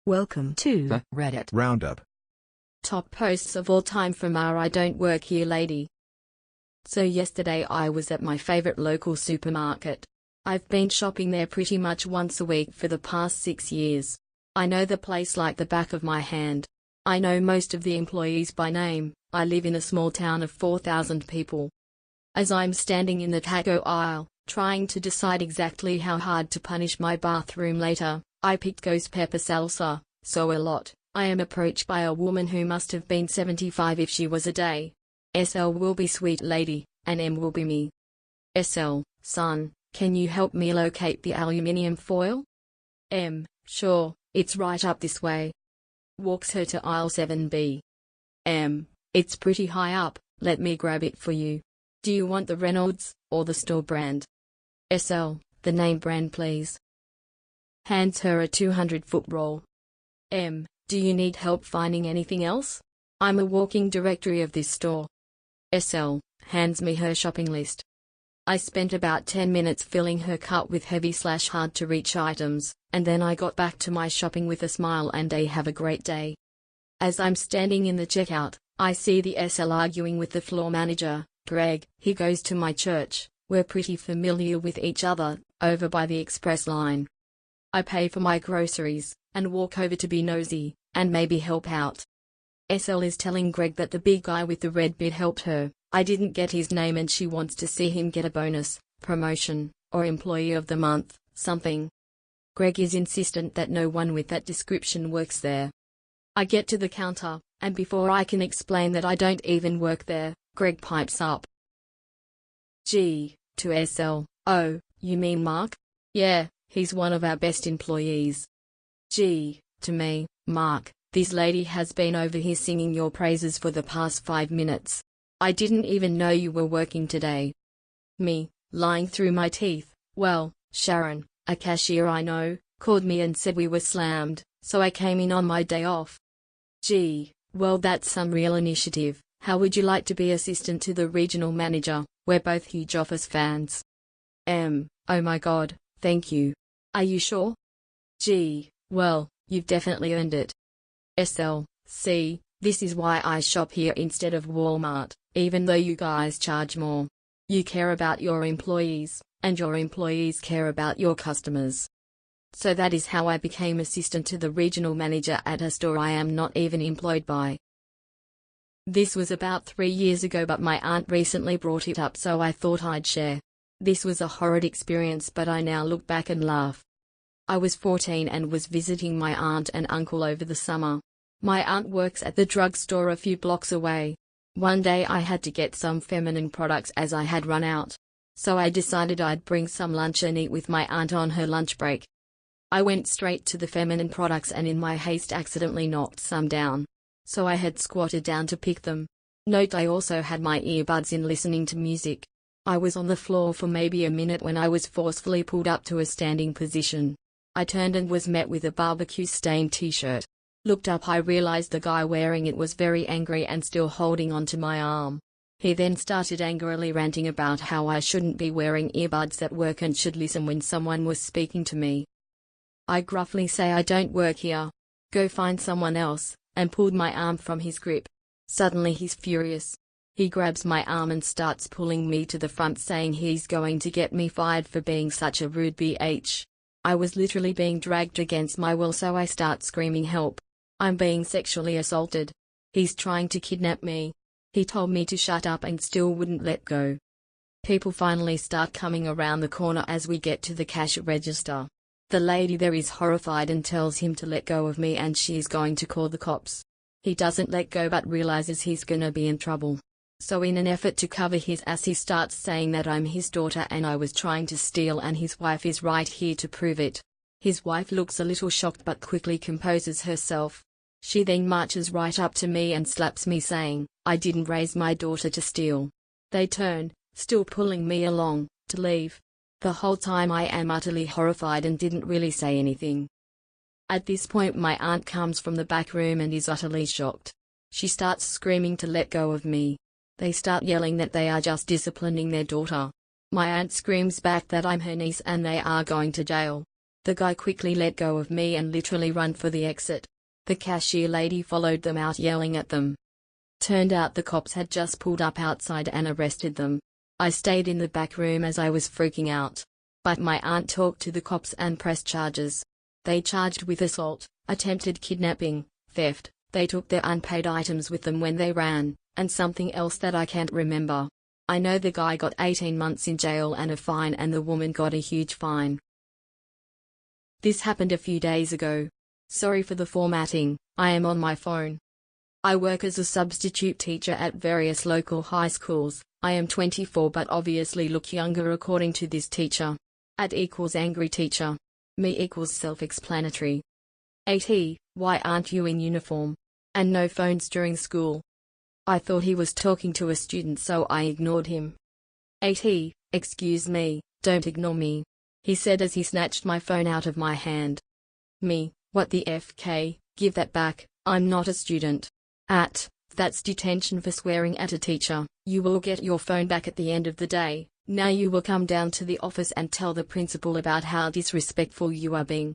Welcome to the Reddit Roundup. Top posts of all time from our I Don't Work Here lady. So yesterday I was at my favorite local supermarket. I've been shopping there pretty much once a week for the past 6 years. I know the place like the back of my hand. I know most of the employees by name. I live in a small town of 4,000 people. As I'm standing in the taco aisle, trying to decide exactly how hard to punish my bathroom later, I picked ghost pepper salsa, so a lot. I am approached by a woman who must have been 75 if she was a day. SL will be sweet lady, and M will be me. SL, son, can you help me locate the aluminium foil? M, sure, it's right up this way. Walks her to aisle 7B. M, it's pretty high up, let me grab it for you. Do you want the Reynolds, or the store brand? SL, the name brand please. Hands her a 200-foot roll. M, do you need help finding anything else? I'm a walking directory of this store. SL, hands me her shopping list. I spent about 10 minutes filling her cart with heavy/hard-to-reach items, and then I got back to my shopping with a smile and a have a great day. As I'm standing in the checkout, I see the SL arguing with the floor manager, Greg. He goes to my church. We're pretty familiar with each other, over by the express line. I pay for my groceries, and walk over to be nosy, and maybe help out. SL is telling Greg that the big guy with the red beard helped her. I didn't get his name and she wants to see him get a bonus, promotion, or employee of the month, something. Greg is insistent that no one with that description works there. I get to the counter, and before I can explain that I don't even work there, Greg pipes up. G, to SL, oh, you mean Mark? Yeah, he's one of our best employees. G, to me, Mark, this lady has been over here singing your praises for the past 5 minutes. I didn't even know you were working today. Me, lying through my teeth, well, Sharon, a cashier I know, called me and said we were slammed, so I came in on my day off. Gee, well that's some real initiative. How would you like to be assistant to the regional manager? We're both huge Office fans. M, oh my god, thank you. Are you sure? G, well, you've definitely earned it. SL, see, this is why I shop here instead of Walmart, even though you guys charge more. You care about your employees, and your employees care about your customers. So that is how I became assistant to the regional manager at a store I am not even employed by. This was about 3 years ago, but my aunt recently brought it up, so I thought I'd share. This was a horrid experience, but I now look back and laugh. I was 14 and was visiting my aunt and uncle over the summer. My aunt works at the drugstore a few blocks away. One day I had to get some feminine products as I had run out. So I decided I'd bring some lunch and eat with my aunt on her lunch break. I went straight to the feminine products and in my haste accidentally knocked some down. So I had squatted down to pick them. Note I also had my earbuds in listening to music. I was on the floor for maybe a minute when I was forcefully pulled up to a standing position. I turned and was met with a barbecue-stained t-shirt. Looked up, I realized the guy wearing it was very angry and still holding onto my arm. He then started angrily ranting about how I shouldn't be wearing earbuds at work and should listen when someone was speaking to me. I gruffly say I don't work here. Go find someone else, and pulled my arm from his grip. Suddenly he's furious. He grabs my arm and starts pulling me to the front, saying he's going to get me fired for being such a rude bitch. I was literally being dragged against my will, so I start screaming help. I'm being sexually assaulted. He's trying to kidnap me. He told me to shut up and still wouldn't let go. People finally start coming around the corner as we get to the cash register. The lady there is horrified and tells him to let go of me and she's going to call the cops. He doesn't let go but realizes he's gonna be in trouble. So in an effort to cover his ass, he starts saying that I'm his daughter and I was trying to steal and his wife is right here to prove it. His wife looks a little shocked but quickly composes herself. She then marches right up to me and slaps me, saying, I didn't raise my daughter to steal. They turn, still pulling me along, to leave. The whole time I am utterly horrified and didn't really say anything. At this point my aunt comes from the back room and is utterly shocked. She starts screaming to let go of me. They start yelling that they are just disciplining their daughter. My aunt screams back that I'm her niece and they are going to jail. The guy quickly let go of me and literally ran for the exit. The cashier lady followed them out yelling at them. Turned out the cops had just pulled up outside and arrested them. I stayed in the back room as I was freaking out. But my aunt talked to the cops and pressed charges. They charged with assault, attempted kidnapping, theft. They took their unpaid items with them when they ran, and something else that I can't remember. I know the guy got 18 months in jail and a fine, and the woman got a huge fine. This happened a few days ago. Sorry for the formatting, I am on my phone. I work as a substitute teacher at various local high schools. I am 24 but obviously look younger according to this teacher. @ equals angry teacher. Me equals self-explanatory. Why aren't you in uniform? And no phones during school. I thought he was talking to a student, so I ignored him. Excuse me, don't ignore me, he said as he snatched my phone out of my hand. Me, what the FK, give that back, I'm not a student. That's detention for swearing at a teacher. You will get your phone back at the end of the day. Now you will come down to the office and tell the principal about how disrespectful you are being.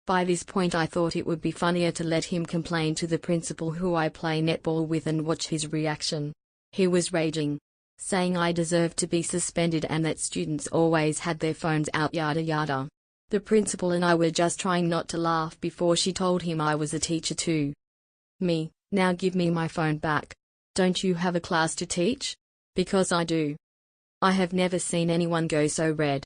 By this point I thought it would be funnier to let him complain to the principal who I play netball with and watch his reaction. He was raging, saying I deserved to be suspended and that students always had their phones out, yada yada. The principal and I were just trying not to laugh before she told him I was a teacher too. Me, now give me my phone back. Don't you have a class to teach? Because I do. I have never seen anyone go so red.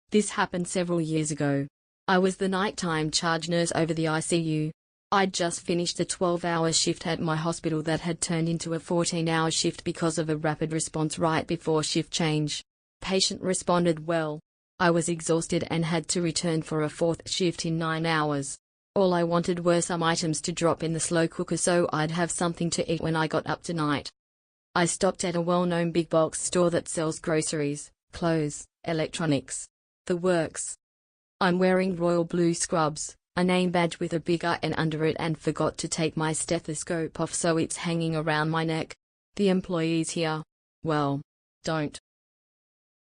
This happened several years ago. I was the nighttime charge nurse over the ICU. I'd just finished a 12-hour shift at my hospital that had turned into a 14-hour shift because of a rapid response right before shift change. Patient responded well. I was exhausted and had to return for a fourth shift in 9 hours. All I wanted were some items to drop in the slow cooker so I'd have something to eat when I got up tonight. I stopped at a well-known big box store that sells groceries, clothes, electronics, the works. I'm wearing royal blue scrubs, a name badge with a big IN under it, and forgot to take my stethoscope off so it's hanging around my neck. The employees here, well, don't.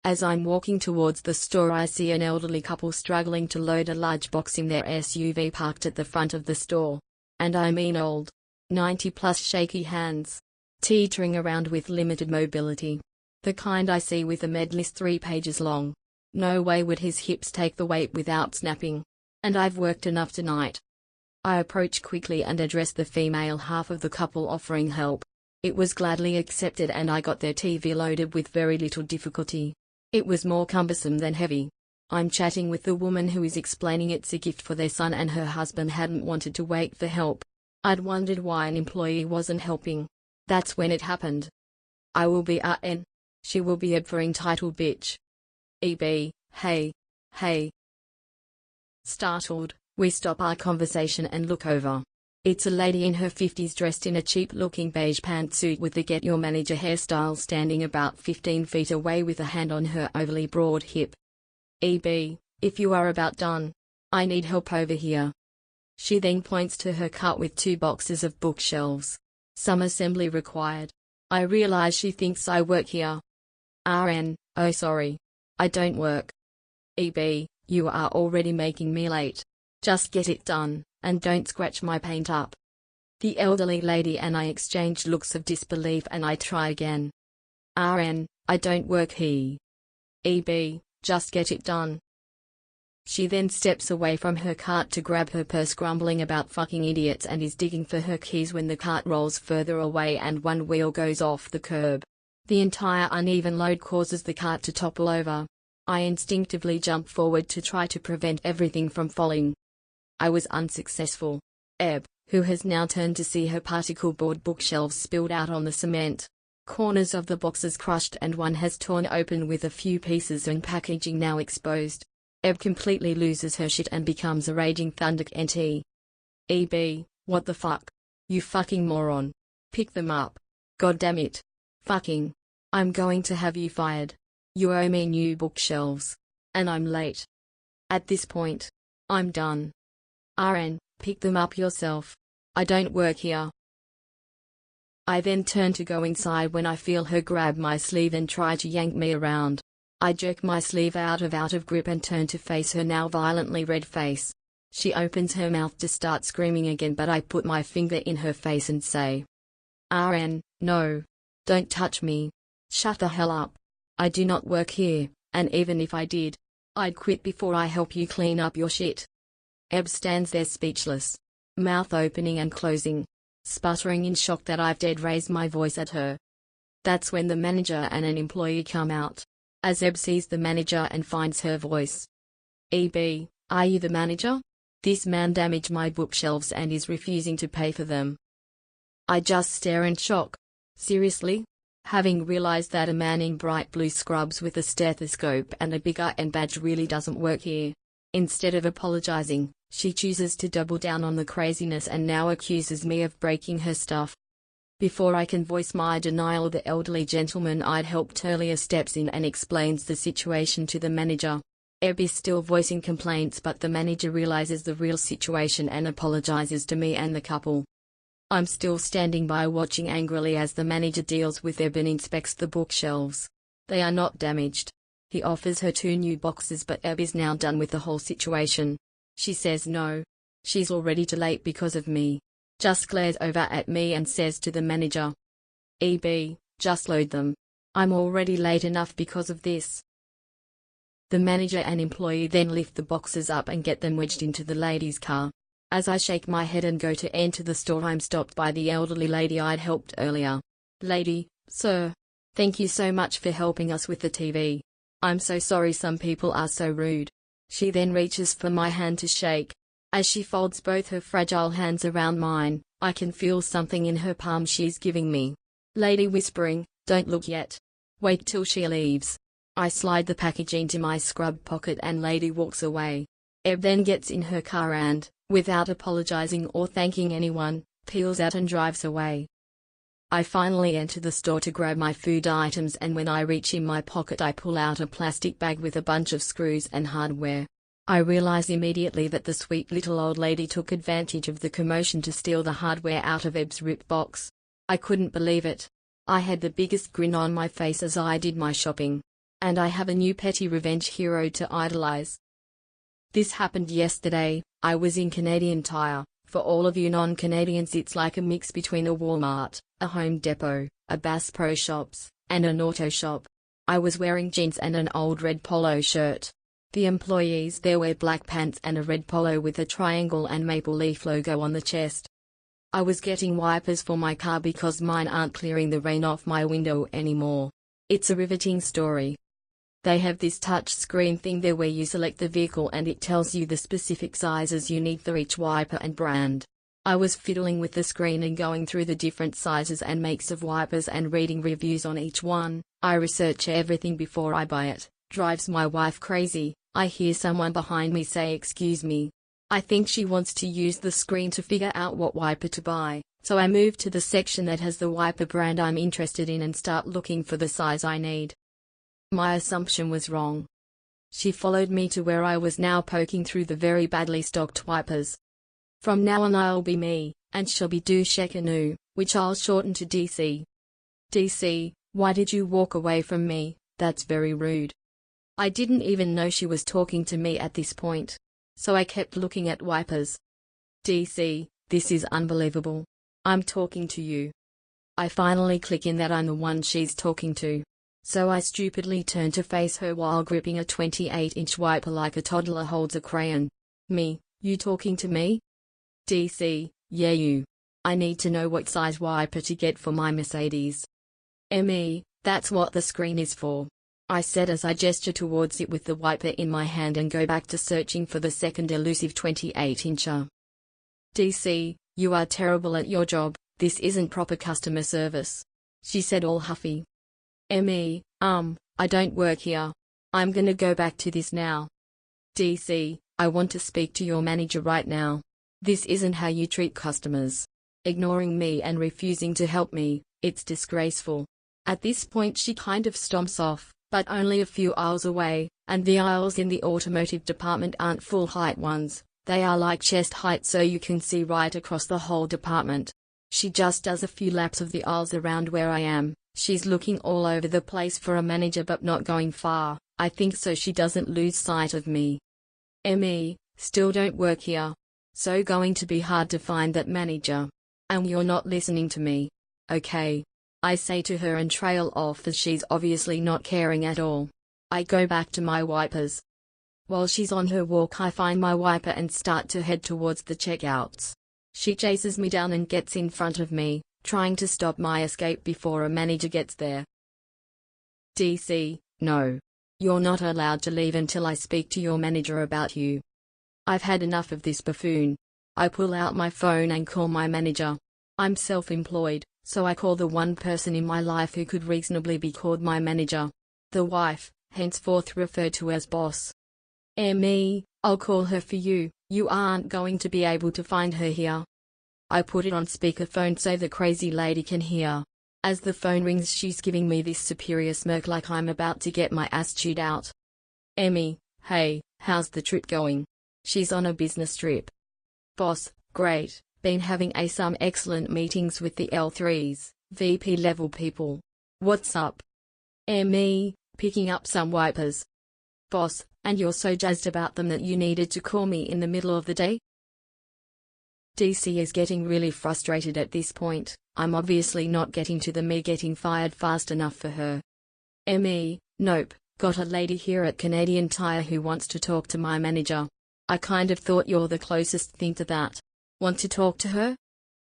As I'm walking towards the store I see an elderly couple struggling to load a large box in their SUV parked at the front of the store. And I mean old. 90-plus shaky hands. Teetering around with limited mobility. The kind I see with a med list 3 pages long. No way would his hips take the weight without snapping. And I've worked enough tonight. I approach quickly and address the female half of the couple offering help. It was gladly accepted and I got their TV loaded with very little difficulty. It was more cumbersome than heavy. I'm chatting with the woman who is explaining it's a gift for their son and her husband hadn't wanted to wait for help. I'd wondered why an employee wasn't helping. That's when it happened. I will be RN. She will be EB for entitled bitch. EB, hey. Startled, we stop our conversation and look over. It's a lady in her 50s dressed in a cheap-looking beige pantsuit with the Get Your Manager hairstyle, standing about 15 feet away with a hand on her overly broad hip. EB, if you are about done. I need help over here. She then points to her cart with 2 boxes of bookshelves. Some assembly required. I realize she thinks I work here. RN, oh sorry. I don't work. EB, you are already making me late. Just get it done, and don't scratch my paint up. The elderly lady and I exchanged looks of disbelief and I try again. RN, I don't work here. EB, just get it done. She then steps away from her cart to grab her purse, grumbling about fucking idiots, and is digging for her keys when the cart rolls further away and one wheel goes off the curb. The entire uneven load causes the cart to topple over. I instinctively jump forward to try to prevent everything from falling. I was unsuccessful. Eb, who has now turned to see her particle board bookshelves spilled out on the cement. Corners of the boxes crushed and one has torn open with a few pieces and packaging now exposed. Eb completely loses her shit and becomes a raging thunder NT. EB, what the fuck? You fucking moron. Pick them up. God damn it. Fucking. I'm going to have you fired. You owe me new bookshelves. And I'm late. At this point, I'm done. RN, pick them up yourself. I don't work here. I then turn to go inside when I feel her grab my sleeve and try to yank me around. I jerk my sleeve out of grip and turn to face her now violently red face. She opens her mouth to start screaming again, but I put my finger in her face and say, "RN, no. Don't touch me. Shut the hell up. I do not work here, and even if I did, I'd quit before I help you clean up your shit." Eb stands there speechless, mouth opening and closing, sputtering in shock that I've dared raise my voice at her. That's when the manager and an employee come out, as Eb sees the manager and finds her voice. "EB, are you the manager? This man damaged my bookshelves and is refusing to pay for them." I just stare in shock. Seriously? Having realized that a man in bright blue scrubs with a stethoscope and a big IN badge really doesn't work here. Instead of apologizing, she chooses to double down on the craziness and now accuses me of breaking her stuff. Before I can voice my denial, the elderly gentleman I'd helped earlier steps in and explains the situation to the manager. Eb is still voicing complaints, but the manager realizes the real situation and apologizes to me and the couple. I'm still standing by watching angrily as the manager deals with Eb and inspects the bookshelves. They are not damaged. He offers her 2 new boxes, but Eb is now done with the whole situation. She says no. She's already too late because of me. Just glares over at me and says to the manager, "EB, just load them. I'm already late enough because of this." The manager and employee then lift the boxes up and get them wedged into the lady's car. As I shake my head and go to enter the store, I'm stopped by the elderly lady I'd helped earlier. "Lady, sir. Thank you so much for helping us with the TV. I'm so sorry some people are so rude." She then reaches for my hand to shake. As she folds both her fragile hands around mine, I can feel something in her palm she's giving me. Lady whispering, "Don't look yet. Wait till she leaves." I slide the package into my scrub pocket and lady walks away. Eb then gets in her car and, without apologizing or thanking anyone, peels out and drives away. I finally enter the store to grab my food items, and when I reach in my pocket I pull out a plastic bag with a bunch of screws and hardware. I realize immediately that the sweet little old lady took advantage of the commotion to steal the hardware out of Eb's ripped box. I couldn't believe it. I had the biggest grin on my face as I did my shopping. And I have a new petty revenge hero to idolize. This happened yesterday. I was in Canadian Tire. For all of you non-Canadians, it's like a mix between a Walmart, a Home Depot, a Bass Pro Shops, and an auto shop. I was wearing jeans and an old red polo shirt. The employees there wear black pants and a red polo with a triangle and maple leaf logo on the chest. I was getting wipers for my car because mine aren't clearing the rain off my window anymore. It's a riveting story. They have this touch screen thing there where you select the vehicle and it tells you the specific sizes you need for each wiper and brand. I was fiddling with the screen and going through the different sizes and makes of wipers and reading reviews on each one. I research everything before I buy it. Drives my wife crazy. I hear someone behind me say, "Excuse me." I think she wants to use the screen to figure out what wiper to buy, so I move to the section that has the wiper brand I'm interested in and start looking for the size I need. My assumption was wrong. She followed me to where I was now poking through the very badly stocked wipers. From now on I'll be me, and she'll be Do Shekanu, which I'll shorten to DC. "DC, why did you walk away from me? That's very rude." I didn't even know she was talking to me at this point, so I kept looking at wipers. "DC, this is unbelievable. I'm talking to you." I finally click in that I'm the one she's talking to. So I stupidly turn to face her while gripping a 28-inch wiper like a toddler holds a crayon. "Me, you talking to me?" "DC, yeah you. I need to know what size wiper to get for my Mercedes." "Me, that's what the screen is for," I said as I gesture towards it with the wiper in my hand and go back to searching for the second elusive 28-incher. "DC, you are terrible at your job. This isn't proper customer service," she said all huffy. "Me, I don't work here. I'm gonna go back to this now." "DC, I want to speak to your manager right now. This isn't how you treat customers. Ignoring me and refusing to help me, it's disgraceful." At this point she kind of stomps off, but only a few aisles away, and the aisles in the automotive department aren't full height ones, they are like chest height so you can see right across the whole department. She just does a few laps of the aisles around where I am. She's looking all over the place for a manager but not going far, I think, so she doesn't lose sight of me. Me, still don't work here. So going to be hard to find that manager. And you're not listening to me. Okay. I say to her and trail off as she's obviously not caring at all. I go back to my wipers. While she's on her walk, I find my wiper and start to head towards the checkouts. She chases me down and gets in front of me, trying to stop my escape before a manager gets there. DC, no. You're not allowed to leave until I speak to your manager about you. I've had enough of this buffoon. I pull out my phone and call my manager. I'm self-employed, so I call the one person in my life who could reasonably be called my manager. The wife, henceforth referred to as boss. Me, I'll call her for you. You aren't going to be able to find her here. I put it on speakerphone so the crazy lady can hear. As the phone rings, she's giving me this superior smirk like I'm about to get my ass chewed out. Emmy, hey, how's the trip going? She's on a business trip. Boss, great, been having some excellent meetings with the L3s, VP level people. What's up? Me, picking up some wipers. Boss, and you're so jazzed about them that you needed to call me in the middle of the day? DC is getting really frustrated at this point. I'm obviously not getting to the me getting fired fast enough for her. Me, nope, got a lady here at Canadian Tire who wants to talk to my manager. I kind of thought you're the closest thing to that. Want to talk to her?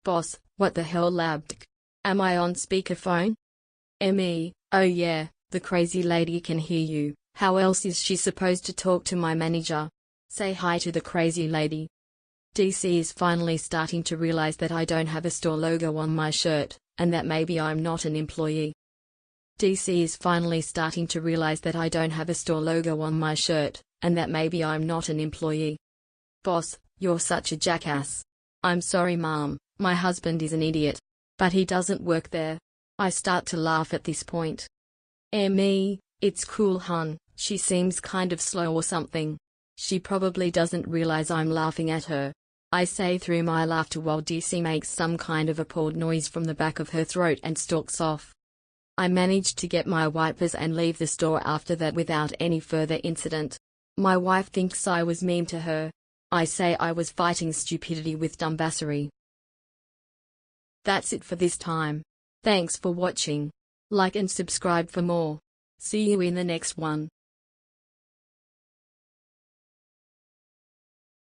Boss, what the hell, lab? Am I on speakerphone? Me, oh yeah, the crazy lady can hear you. How else is she supposed to talk to my manager? Say hi to the crazy lady. DC is finally starting to realize that I don't have a store logo on my shirt, and that maybe I'm not an employee. DC is finally starting to realize that I don't have a store logo on my shirt, and that maybe I'm not an employee. Boss, you're such a jackass. I'm sorry, Mom, my husband is an idiot. But he doesn't work there. I start to laugh at this point. Me, it's cool, hun, she seems kind of slow or something. She probably doesn't realize I'm laughing at her. I say through my laughter while DC makes some kind of appalled noise from the back of her throat and stalks off. I managed to get my wipers and leave the store after that without any further incident. My wife thinks I was mean to her. I say I was fighting stupidity with dumbassery. That's it for this time. Thanks for watching. Like and subscribe for more. See you in the next one.